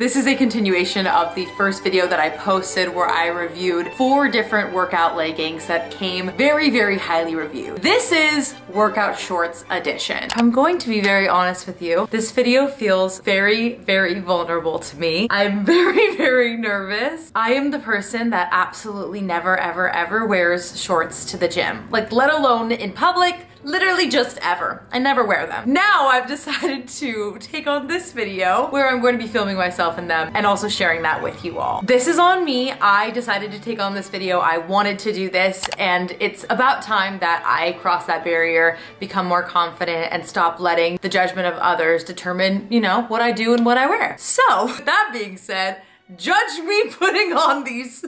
This is a continuation of the first video that I posted where I reviewed 4 different workout leggings that came very, very highly reviewed. This is workout shorts edition. I'm going to be very honest with you. This video feels very, very vulnerable to me. I'm very, very nervous. I am the person that absolutely never, ever, ever wears shorts to the gym. Like, let alone in public, literally just ever. I never wear them. Now I've decided to take on this video where I'm going to be filming myself in them and also sharing that with you all. This is on me. I decided to take on this video. I wanted to do this, and it's about time that I cross that barrier, become more confident, and stop letting the judgment of others determine, you know, what I do and what I wear. So, with that being said, judge me putting on these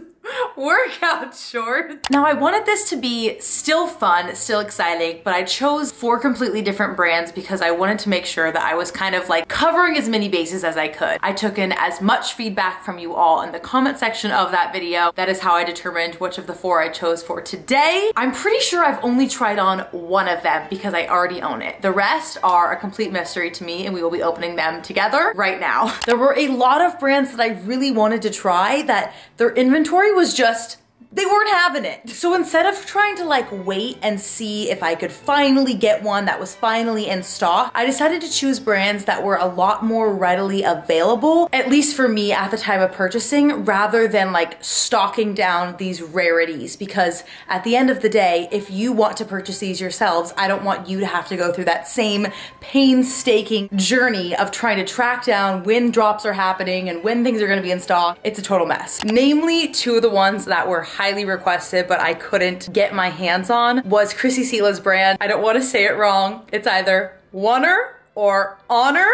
workout shorts. Now I wanted this to be still fun, still exciting, but I chose 4 completely different brands because I wanted to make sure that I was kind of like covering as many bases as I could. I took in as much feedback from you all in the comment section of that video. That is how I determined which of the 4 I chose for today. I'm pretty sure I've only tried on one of them because I already own it. The rest are a complete mystery to me, and we will be opening them together right now. There were a lot of brands that I really wanted to try that their inventory was just, they weren't having it. So instead of trying to like wait and see if I could finally get one that was finally in stock, I decided to choose brands that were a lot more readily available, at least for me at the time of purchasing, rather than like stocking down these rarities. Because at the end of the day, if you want to purchase these yourselves, I don't want you to have to go through that same painstaking journey of trying to track down when drops are happening and when things are gonna be in stock. It's a total mess. Namely, 2 of the ones that were highly requested but I couldn't get my hands on was Chrissy Sila's brand. I don't want to say it wrong. It's either Wanner or Honor.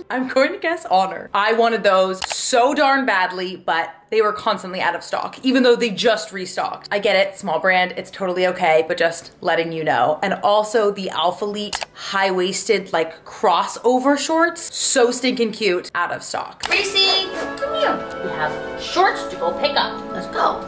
I'm going to guess Honor. I wanted those so darn badly, but they were constantly out of stock, even though they just restocked. I get it, small brand, it's totally okay, but just letting you know. And also the alphalete high-waisted like crossover shorts, so stinking cute, out of stock. Gracie, come here. We have shorts to go pick up. Let's go.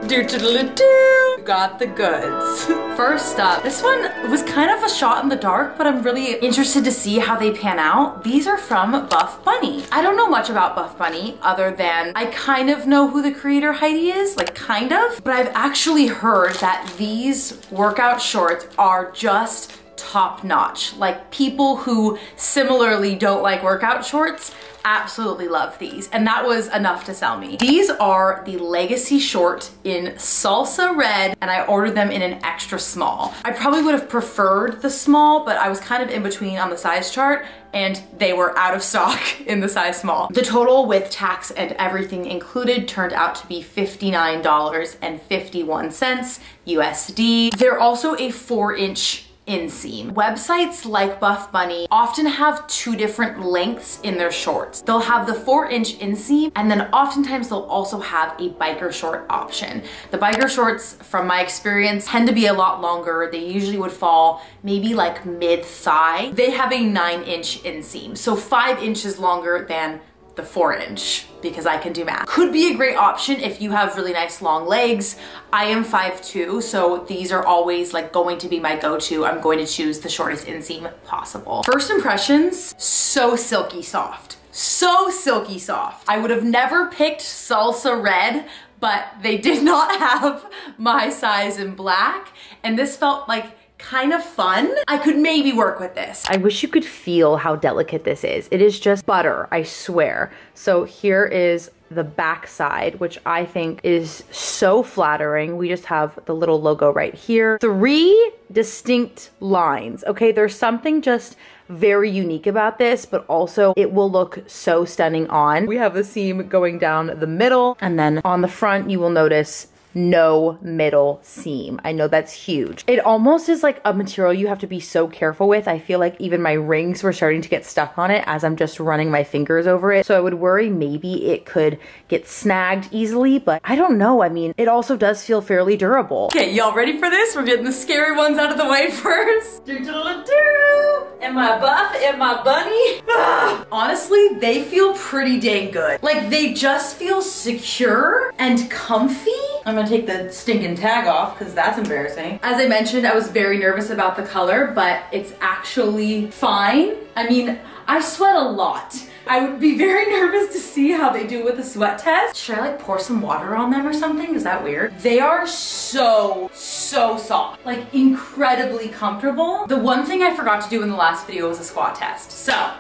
Do-do-do-do-do. Got the goods. First up, this one was kind of a shot in the dark, but I'm really interested to see how they pan out. These are from Buff Bunny. I don't know much about Buff Bunny other than I kind of know who the creator Heidi is, like kind of, but I've actually heard that these workout shorts are just top notch. Like, people who similarly don't like workout shorts absolutely love these, and that was enough to sell me. These are the Legacy short in salsa red, and I ordered them in an extra small. I probably would have preferred the small, but I was kind of in between on the size chart, and they were out of stock in the size small. The total with tax and everything included turned out to be $59.51 USD. They're also a 4-inch inseam. Websites like Buff Bunny often have 2 different lengths in their shorts. They'll have the 4-inch inseam, and then oftentimes they'll also have a biker short option. The biker shorts, from my experience, tend to be a lot longer. They usually would fall maybe like mid-thigh. They have a 9-inch inseam, so 5 inches longer than the 4-inch, because I can do math. Could be a great option if you have really nice long legs. I am 5'2", so these are always like going to be my go-to. I'm going to choose the shortest inseam possible. First impressions, so silky soft. So silky soft. I would have never picked salsa red, but they did not have my size in black, and this felt like kind of fun. I could maybe work with this. I wish you could feel how delicate this is. It is just butter, I swear. So here is the back side, which I think is so flattering. We just have the little logo right here. 3 distinct lines, okay? There's something just very unique about this, but also it will look so stunning on. We have the seam going down the middle, and then on the front you will notice no middle seam. I know that's huge. It almost is like a material you have to be so careful with. I feel like even my rings were starting to get stuck on it as I'm just running my fingers over it. So I would worry maybe it could get snagged easily, but I don't know. I mean, it also does feel fairly durable. Okay, y'all ready for this? We're getting the scary ones out of the way first. Am I buff? Am I bunny? Honestly, they feel pretty dang good. Like, they just feel secure and comfy. I'm gonna take the stinking tag off because that's embarrassing. As I mentioned, I was very nervous about the color, but it's actually fine. I mean, I sweat a lot. I would be very nervous to see how they do with the sweat test. Should I like pour some water on them or something? Is that weird? They are so soft, like incredibly comfortable. The one thing I forgot to do in the last video was a squat test. So,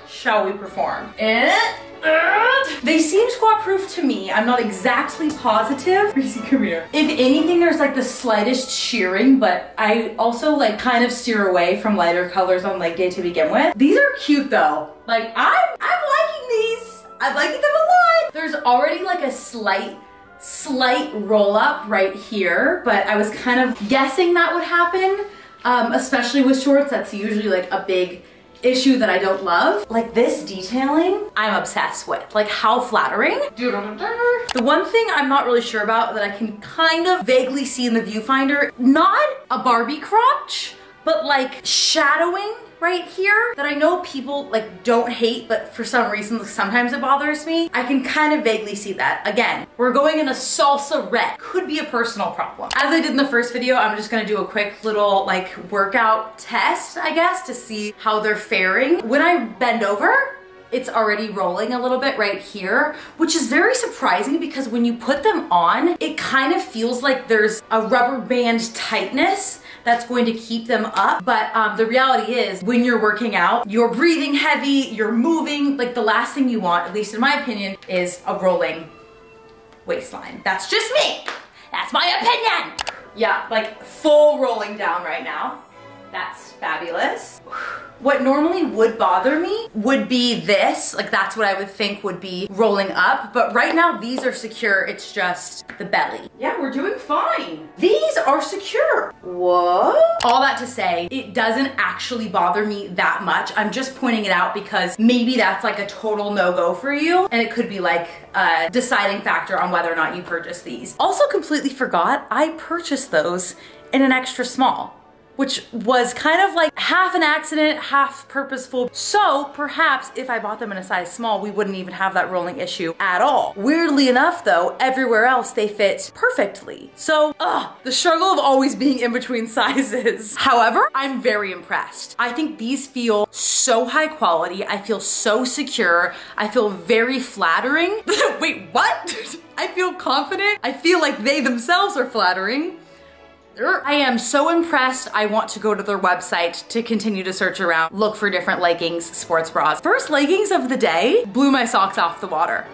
shall we perform? They seem squat proof to me. I'm not exactly positive. Reese, come here. If anything, there's like the slightest shearing, but I also like kind of steer away from lighter colors on leg day to begin with. These are cute though. Like I'm liking these. I'm liking them a lot. There's already like a slight roll up right here, but I was kind of guessing that would happen, especially with shorts. That's usually like a big issue that I don't love. Like this detailing, I'm obsessed with. Like how flattering. The one thing I'm not really sure about that I can kind of vaguely see in the viewfinder, not a Barbie crotch, but like shadowing right here that I know people like don't hate, but for some reason sometimes it bothers me. I can kind of vaguely see that. Again, we're going in a salsa red. Could be a personal problem. As I did in the first video, I'm just gonna do a quick little like workout test, I guess, to see how they're faring. When I bend over, it's already rolling a little bit right here, which is very surprising because when you put them on, it kind of feels like there's a rubber band tightness that's going to keep them up. But the reality is when you're working out, you're breathing heavy, you're moving, like the last thing you want, at least in my opinion, is a rolling waistline. That's just me. That's my opinion. Yeah, like full rolling down right now. That's fabulous. What normally would bother me would be this, like that's what I would think would be rolling up, but right now these are secure, it's just the belly. Yeah, we're doing fine. These are secure. What? All that to say, it doesn't actually bother me that much. I'm just pointing it out because maybe that's like a total no-go for you, and it could be like a deciding factor on whether or not you purchase these. Also completely forgot, I purchased those in an extra small, which was kind of like half an accident, half purposeful. So perhaps if I bought them in a size small, we wouldn't even have that rolling issue at all. Weirdly enough though, everywhere else they fit perfectly. So, the struggle of always being in between sizes. However, I'm very impressed. I think these feel so high quality. I feel so secure. I feel very flattering. Wait, what? I feel confident. I feel like they themselves are flattering. I am so impressed. I want to go to their website to continue to search around, look for different leggings, sports bras. First leggings of the day, blew my socks off the water.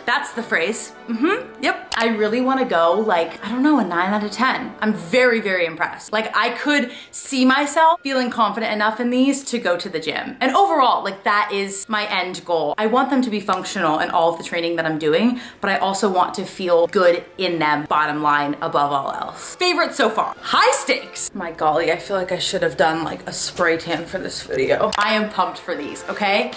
That's the phrase. Yep. I really want to go like, I don't know, a 9 out of 10. I'm very, very impressed. Like I could see myself feeling confident enough in these to go to the gym. And overall, like that is my end goal. I want them to be functional in all of the training that I'm doing, but I also want to feel good in them, bottom line, above all else. Favorite so far, high stakes. My golly, I feel like I should have done like a spray tan for this video. I am pumped for these, okay?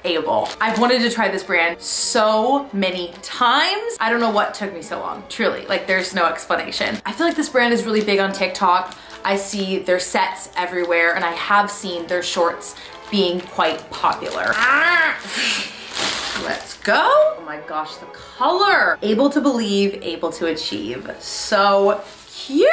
aybl. I've wanted to try this brand so many times. I don't know what took me so long, truly. Like there's no explanation. I feel like this brand is really big on TikTok. I see their sets everywhere and I have seen their shorts being quite popular. Let's go. Oh my gosh, the color. Able to believe, able to achieve. So cute.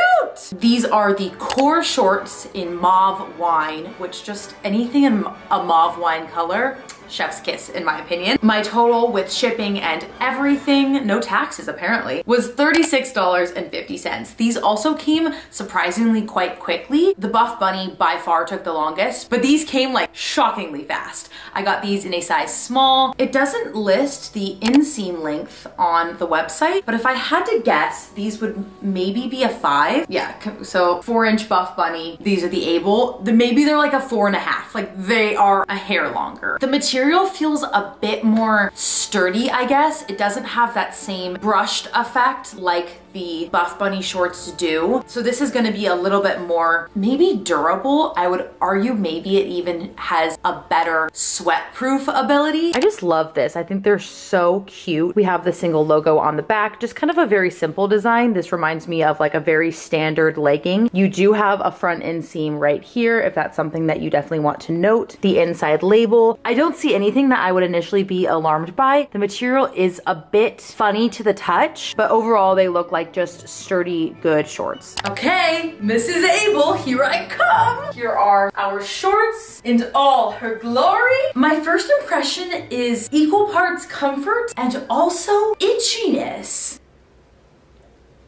These are the core shorts in mauve wine, which just anything in a mauve wine color, chef's kiss in my opinion. My total with shipping and everything, no taxes apparently, was $36.50. These also came surprisingly quite quickly. The Buff Bunny by far took the longest, but these came like shockingly fast. I got these in a size small. It doesn't list the inseam length on the website, but if I had to guess, these would maybe be a 5. Yeah, so 4-inch Buff Bunny. These are the aybl. Maybe they're like a 4.5. Like they are a hair longer. The material feels a bit more sturdy, I guess. It doesn't have that same brushed effect like the Buff Bunny shorts do. So this is gonna be a little bit more maybe durable. I would argue maybe it even has a better sweat-proof ability. I just love this. I think they're so cute. We have the single logo on the back, just kind of a very simple design. This reminds me of like a very standard legging. You do have a front inseam right here if that's something that you definitely want to note. The inside label. I don't see anything that I would initially be alarmed by. The material is a bit funny to the touch, but overall they look like like just sturdy, good shorts. Okay, Mrs. Aybl, here I come. Here are our shorts in all her glory. My first impression is equal parts comfort and also itchiness.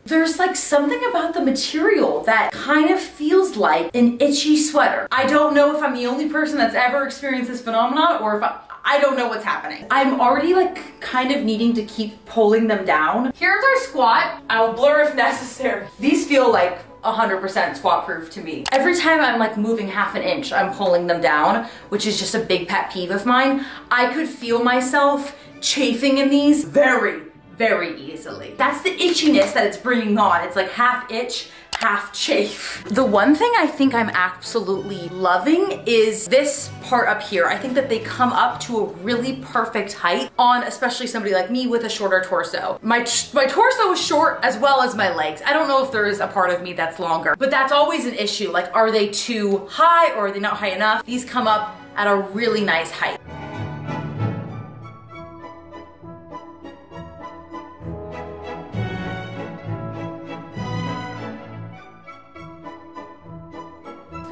There's like something about the material that kind of feels like an itchy sweater. I don't know if I'm the only person that's ever experienced this phenomenon or if I don't know what's happening. I'm already like kind of needing to keep pulling them down. Here's our squat. I will blur if necessary. These feel like 100% squat proof to me. Every time I'm like moving half an inch, I'm pulling them down, which is just a big pet peeve of mine. I could feel myself chafing in these very easily. That's the itchiness that it's bringing on. It's like half itch, half chafe. The one thing I think I'm absolutely loving is this part up here. I think that they come up to a really perfect height on especially somebody like me with a shorter torso. My torso is short as well as my legs. I don't know if there is a part of me that's longer, but that's always an issue. Like, are they too high or are they not high enough? These come up at a really nice height.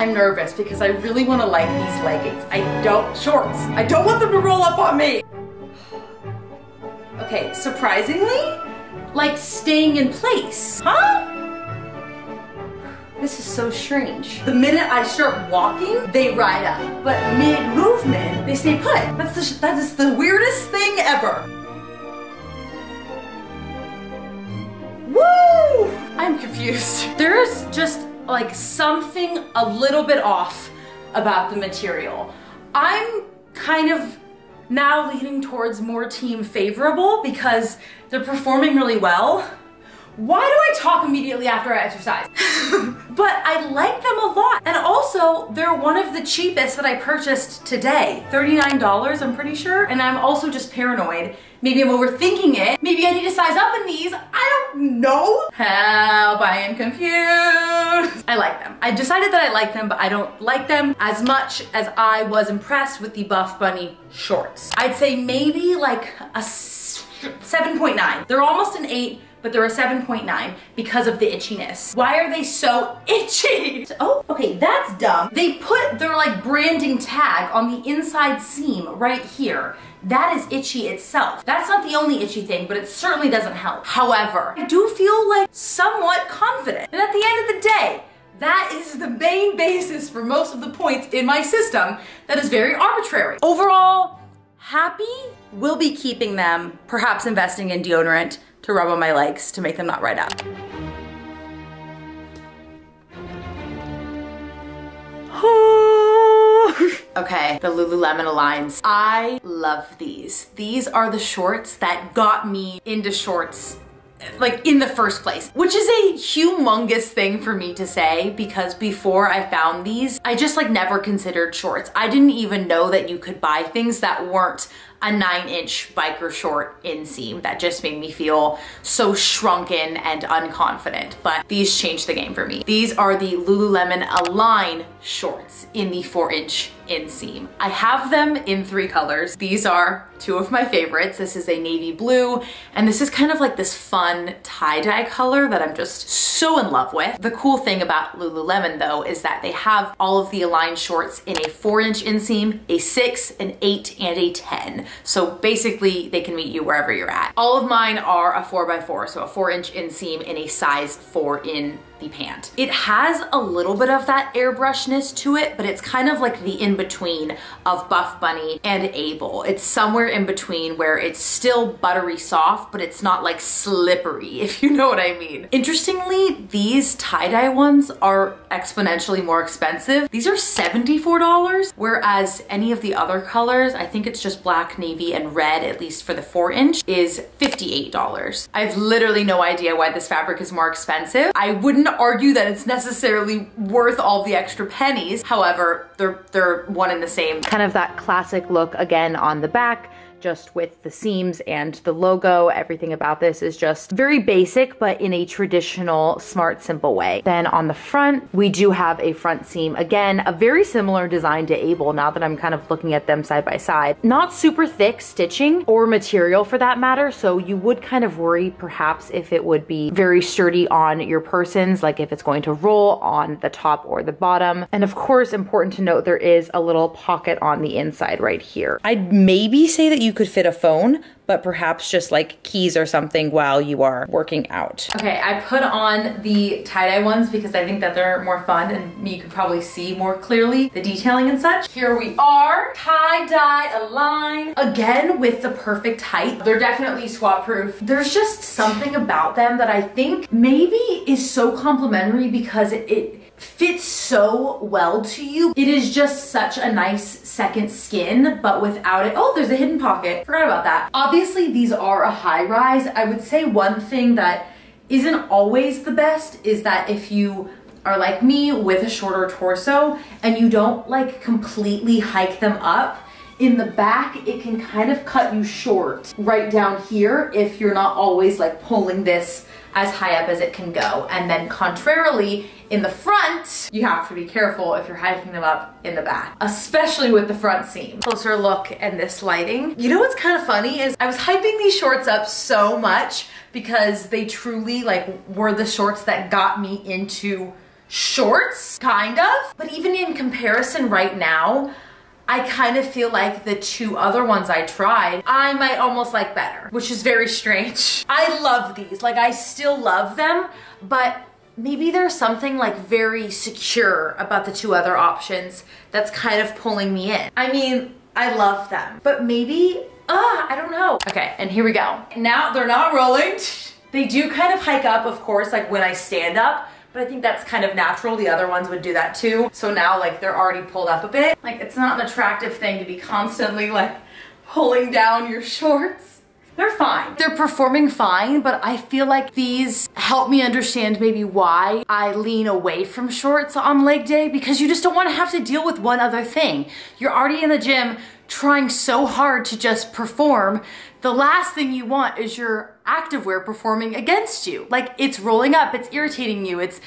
I'm nervous because I really want to like these leggings. Shorts. I don't want them to roll up on me. Okay, surprisingly, like staying in place. Huh? This is so strange. The minute I start walking, they ride up. But mid-movement, they stay put. That is the weirdest thing ever. Woo! I'm confused. There's just like something a little bit off about the material. I'm kind of now leaning towards more team favorable because they're performing really well. Why do I talk immediately after I exercise? But I like them a lot. And also, they're one of the cheapest that I purchased today. $39, I'm pretty sure. And I'm also just paranoid. Maybe I'm overthinking it. Maybe I need to size up in these. I don't know. Help, I am confused. I like them. I decided that I like them, but I don't like them as much as I was impressed with the Buff Bunny shorts. I'd say maybe like a 7.9. They're almost an 8, but they're a 7.9 because of the itchiness. Why are they so itchy? Oh, okay, that's dumb. They put their like branding tag on the inside seam right here. That is itchy itself. That's not the only itchy thing, but it certainly doesn't help. However, I do feel like somewhat confident. And at the end of the day, that is the main basis for most of the points in my system that is very arbitrary. Overall, happy. Will be keeping them, perhaps investing in deodorant to rub on my legs to make them not ride up. Okay, the Lululemon Aligns. I love these. These are the shorts that got me into shorts like in the first place, which is a humongous thing for me to say because before I found these, I just like never considered shorts. I didn't even know that you could buy things that weren't a 9-inch biker short inseam. That just made me feel so shrunken and unconfident, but these changed the game for me. These are the Lululemon Align shorts in the 4-inch inseam. I have them in 3 colors. These are 2 of my favorites. This is a navy blue, and this is kind of like this fun tie-dye color that I'm just so in love with. The cool thing about Lululemon though is that they have all of the Align shorts in a 4-inch inseam, a 6, an 8, and a 10. So basically they can meet you wherever you're at. All of mine are a 4x4, so a 4-inch inseam in a size 4 in the pant. It has a little bit of that airbrushness to it, but it's kind of like the in-between of Buff Bunny and aybl. It's somewhere in between where it's still buttery soft, but it's not like slippery, if you know what I mean. Interestingly, these tie-dye ones are exponentially more expensive. These are $74, whereas any of the other colors, I think it's just black, navy, and red, at least for the 4-inch, is $58. I have literally no idea why this fabric is more expensive. I wouldn't argue that it's necessarily worth all the extra pennies. However, they're one and the same. Kind of that classic look again on the back. just with the seams and the logo. Everything about this is just very basic, but in a traditional, smart, simple way. Then on the front, we do have a front seam. Again, a very similar design to aybl, now that I'm kind of looking at them side by side. Not super thick stitching or material for that matter, so you would kind of worry perhaps if it would be very sturdy on your persons, like if it's going to roll on the top or the bottom. And of course, important to note, there is a little pocket on the inside right here. I'd maybe say that you could fit a phone, but perhaps just like keys or something while you are working out. Okay, I put on the tie-dye ones because I think that they're more fun and you can probably see more clearly the detailing and such. Here we are, tie-dye Align. Again, with the perfect height. They're definitely squat proof. There's just something about them that I think maybe is so complimentary because it fits so well to you. It is just such a nice second skin, but without it. Oh, there's a hidden pocket. Forgot about that. Obviously, these are a high rise. I would say one thing that isn't always the best is that if you are like me with a shorter torso and you don't like completely hike them up, in the back, it can kind of cut you short right down here if you're not always like pulling this as high up as it can go. And then contrarily, in the front, you have to be careful if you're hiking them up in the back, especially with the front seam. Closer look and this lighting. You know what's kind of funny is I was hyping these shorts up so much because they truly like were the shorts that got me into shorts, kind of. But even in comparison right now, I kind of feel like the two other ones I tried, I might almost like better, which is very strange. I love these, like I still love them, but maybe there's something like very secure about the two other options that's kind of pulling me in. I mean, I love them, but maybe, I don't know. Okay, and here we go. Now they're not rolling. They do kind of hike up, of course, like when I stand up, but I think that's kind of natural. The other ones would do that too. So now like they're already pulled up a bit. Like it's not an attractive thing to be constantly like pulling down your shorts. They're fine. They're performing fine, but I feel like these help me understand maybe why I lean away from shorts on leg day, because you just don't want to have to deal with one other thing. You're already in the gym trying so hard to just perform. The last thing you want is your activewear performing against you. Like it's rolling up, it's irritating you, it's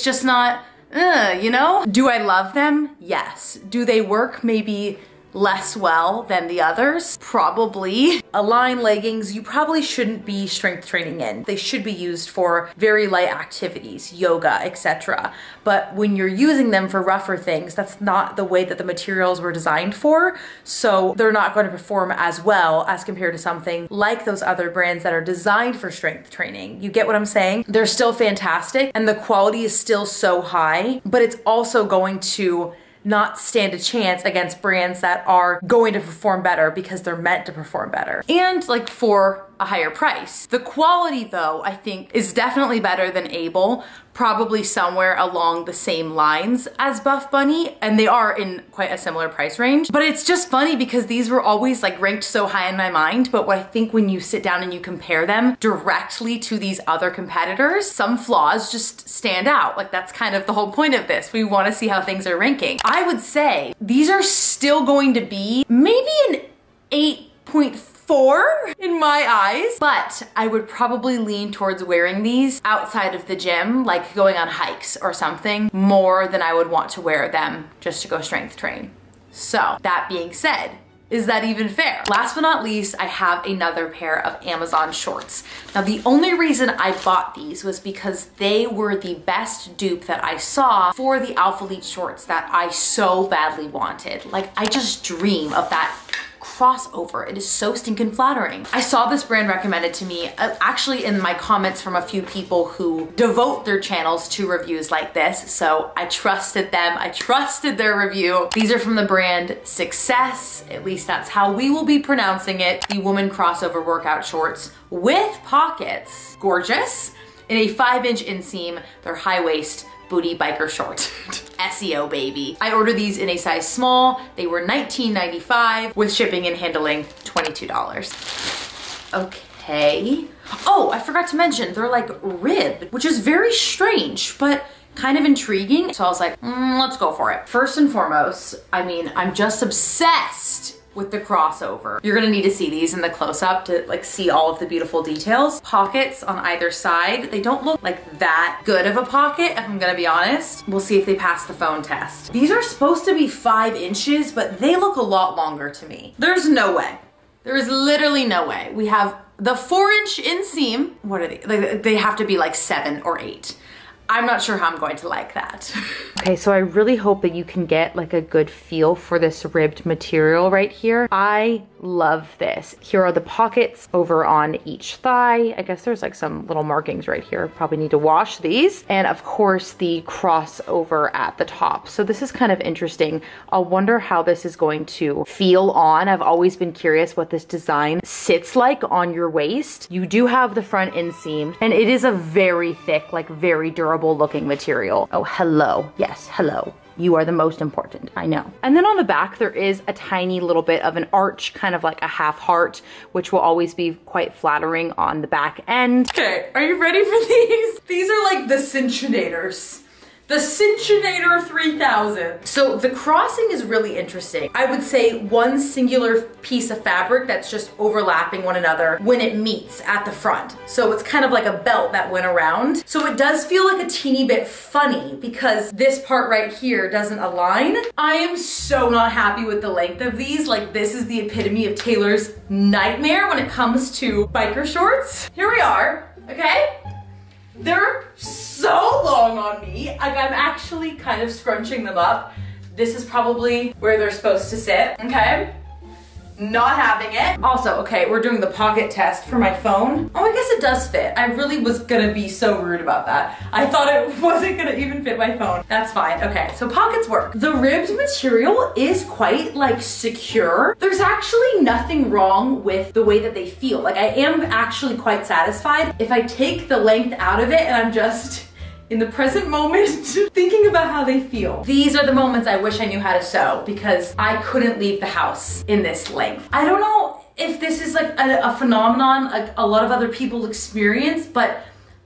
just not, you know? Do I love them? Yes. Do they work maybe less well than the others? Probably. Align leggings, you probably shouldn't be strength training in. They should be used for very light activities, yoga, etc. But when you're using them for rougher things, that's not the way that the materials were designed for. So they're not going to perform as well as compared to something like those other brands that are designed for strength training. You get what I'm saying? They're still fantastic and the quality is still so high, but it's also going to not stand a chance against brands that are going to perform better because they're meant to perform better. And like for a higher price. The quality though, I think is definitely better than aybl, probably somewhere along the same lines as Buff Bunny, and they are in quite a similar price range. But it's just funny because these were always like ranked so high in my mind, but what I think when you sit down and you compare them directly to these other competitors, some flaws just stand out. Like that's kind of the whole point of this. We want to see how things are ranking. I would say these are still going to be maybe an 8.4 in my eyes, but I would probably lean towards wearing these outside of the gym, like going on hikes or something, more than I would want to wear them just to go strength train. So that being said, is that even fair? Last but not least, I have another pair of Amazon shorts. Now the only reason I bought these was because they were the best dupe that I saw for the alphalete shorts that I so badly wanted. Like I just dream of that crossover. It is so stinking flattering. I saw this brand recommended to me actually in my comments from a few people who devote their channels to reviews like this. So I trusted them. I trusted their review. These are from the brand Success. At least that's how we will be pronouncing it. The woman crossover workout shorts with pockets. Gorgeous. In a 5-inch inseam. They're high waist booty biker short. SEO baby. I ordered these in a size small. They were $19.95 with shipping and handling $22. Okay. Oh, I forgot to mention, they're like ribbed, which is very strange, but kind of intriguing. So I was like, let's go for it. First and foremost, I mean, I'm just obsessed with the crossover. You're gonna need to see these in the close-up to like see all of the beautiful details. Pockets on either side. They don't look like that good of a pocket, if I'm gonna be honest. We'll see if they pass the phone test. These are supposed to be 5 inches, but they look a lot longer to me. There's no way. There is literally no way. We have the 4-inch inseam. What are they? Like, they have to be like 7 or 8. I'm not sure how I'm going to like that. Okay, so I really hope that you can get like a good feel for this ribbed material right here. I love this. Here are the pockets over on each thigh. I guess there's like some little markings right here. Probably need to wash these. And of course the crossover at the top. So this is kind of interesting. I'll wonder how this is going to feel on. I've always been curious what this design sits like on your waist. You do have the front inseam and it is a very thick, like very durable looking material. Oh, hello. Yes, hello. You are the most important, I know. And then on the back, there is a tiny little bit of an arch, kind of like a half heart, which will always be quite flattering on the back end. Okay, are you ready for these? These are like the Cincinators. The Cinchinator 3000. So the crossing is really interesting. I would say one singular piece of fabric that's just overlapping one another when it meets at the front. So it's kind of like a belt that went around. So it does feel like a teeny bit funny because this part right here doesn't align. I am so not happy with the length of these. Like this is the epitome of Taylor's nightmare when it comes to biker shorts. Here we are, okay? They're so long on me. Like I'm actually kind of scrunching them up. This is probably where they're supposed to sit, okay? Not having it. Also, okay, we're doing the pocket test for my phone. Oh, I guess it does fit. I really was gonna be so rude about that. I thought it wasn't gonna even fit my phone. That's fine, okay, so pockets work. The ribbed material is quite like secure. There's actually nothing wrong with the way that they feel. Like I am actually quite satisfied. If I take the length out of it and I'm just in the present moment, thinking about how they feel. These are the moments I wish I knew how to sew because I couldn't leave the house in this length. I don't know if this is like a phenomenon like a lot of other people experience, but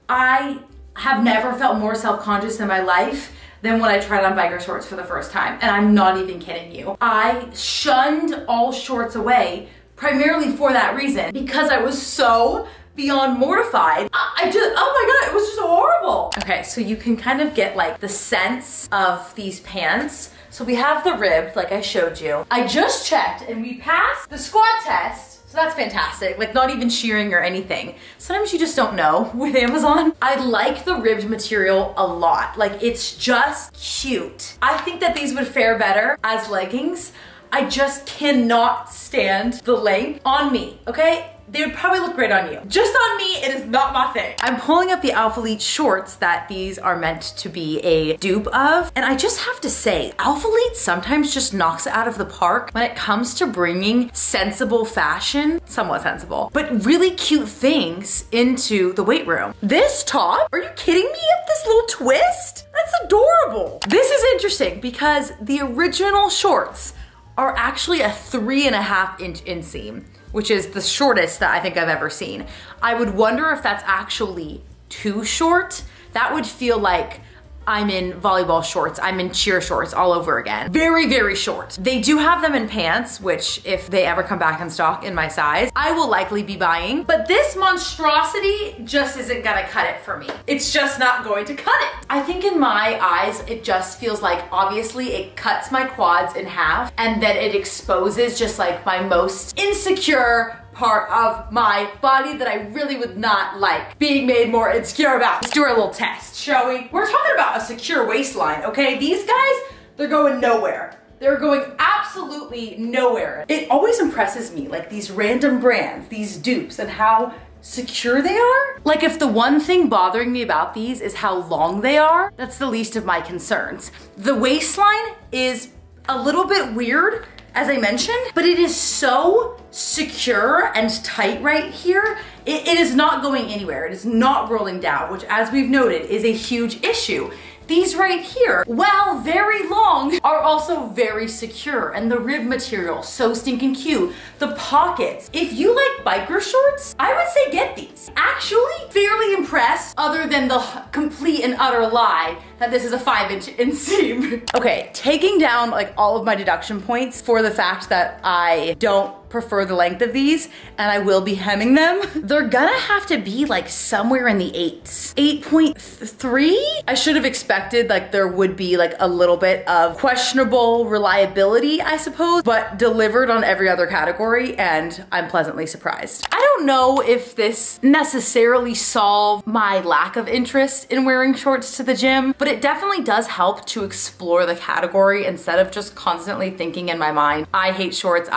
I have never felt more self-conscious in my life than when I tried on biker shorts for the first time. And I'm not even kidding you. I shunned all shorts away primarily for that reason because I was so beyond mortified. I just, oh my God, it was just horrible. Okay, so you can kind of get like the sense of these pants. So we have the ribbed, like I showed you. I just checked and we passed the squat test. So that's fantastic, like not even shearing or anything. Sometimes you just don't know with Amazon. I like the ribbed material a lot. Like it's just cute. I think that these would fare better as leggings. I just cannot stand the length on me, okay? They would probably look great on you. Just on me, it is not my thing. I'm pulling up the alphalete shorts that these are meant to be a dupe of. And I just have to say, alphalete sometimes just knocks it out of the park when it comes to bringing sensible fashion, somewhat sensible, but really cute things into the weight room. This top, are you kidding me? This little twist? That's adorable. This is interesting because the original shorts are actually a 3.5-inch inseam, which is the shortest that I think I've ever seen. I would wonder if that's actually too short. That would feel like I'm in volleyball shorts, I'm in cheer shorts all over again. Very, very short. They do have them in pants, which if they ever come back in stock in my size, I will likely be buying. But this monstrosity just isn't gonna cut it for me. It's just not going to cut it. I think in my eyes, it just feels like obviously it cuts my quads in half and then it exposes just like my most insecure part of my body that I really would not like being made more insecure about. Let's do our little test, shall we? We're talking about a secure waistline, okay? These guys, they're going nowhere. They're going absolutely nowhere. It always impresses me, like these random brands, these dupes, and how secure they are. Like if the one thing bothering me about these is how long they are, that's the least of my concerns. The waistline is a little bit weird, as I mentioned, but it is so secure and tight right here. It is not going anywhere. It is not rolling down, which as we've noted is a huge issue. These right here, while very long, are also very secure, and the rib material, so stinking cute. The pockets, if you like biker shorts, I would say get these. Actually, fairly impressed, other than the complete and utter lie that this is a 5-inch inseam. Okay, taking down like all of my deduction points for the fact that I don't prefer the length of these and I will be hemming them, they're gonna have to be like somewhere in the 8s. 8.3? I should have expected like there would be like a little bit of questionable reliability, I suppose, but delivered on every other category and I'm pleasantly surprised. I don't know if this necessarily solved my lack of interest in wearing shorts to the gym, but it definitely does help to explore the category instead of just constantly thinking in my mind, I hate shorts,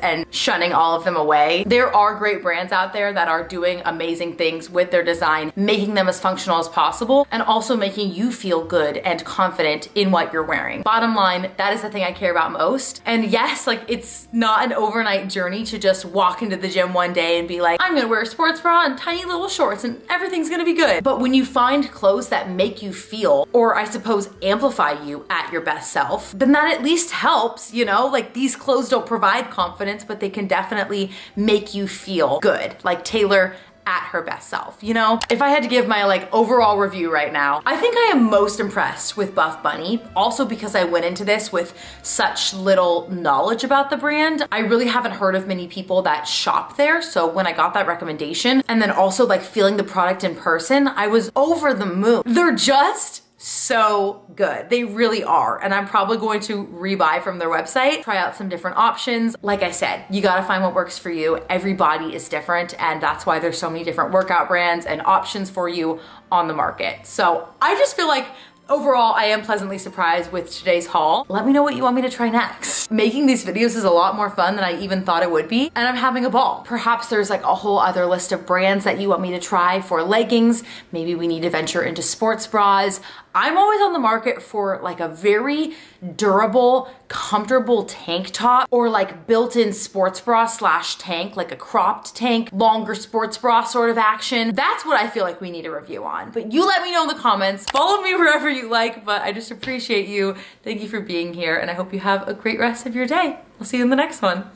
and shunning all of them away. There are great brands out there that are doing amazing things with their design, making them as functional as possible, and also making you feel good and confident in what you're wearing. Bottom line, that is the thing I care about most. And yes, like it's not an overnight journey to just walk into the gym one day and be like, I'm gonna wear a sports bra and tiny little shorts and everything's gonna be good. But when you find clothes that make you feel, or I suppose amplify you at your best self, then that at least helps, you know? Like these clothes don't provide confidence, but they can definitely make you feel good. Like Taylor at her best self, you know? If I had to give my like overall review right now, I think I am most impressed with Buff Bunny, also because I went into this with such little knowledge about the brand. I really haven't heard of many people that shop there, so when I got that recommendation, and then also like feeling the product in person, I was over the moon. They're just so good. They really are. And I'm probably going to rebuy from their website, try out some different options. Like I said, you gotta find what works for you. Every body is different, and that's why there's so many different workout brands and options for you on the market. So I just feel like overall, I am pleasantly surprised with today's haul. Let me know what you want me to try next. Making these videos is a lot more fun than I even thought it would be, and I'm having a ball. Perhaps there's like a whole other list of brands that you want me to try for leggings. Maybe we need to venture into sports bras. I'm always on the market for like a very durable, comfortable tank top, or like built-in sports bra slash tank, like a cropped tank, longer sports bra sort of action. That's what I feel like we need a review on. But you let me know in the comments. Follow me wherever you like, but I just appreciate you. Thank you for being here, and I hope you have a great rest of your day. I'll see you in the next one.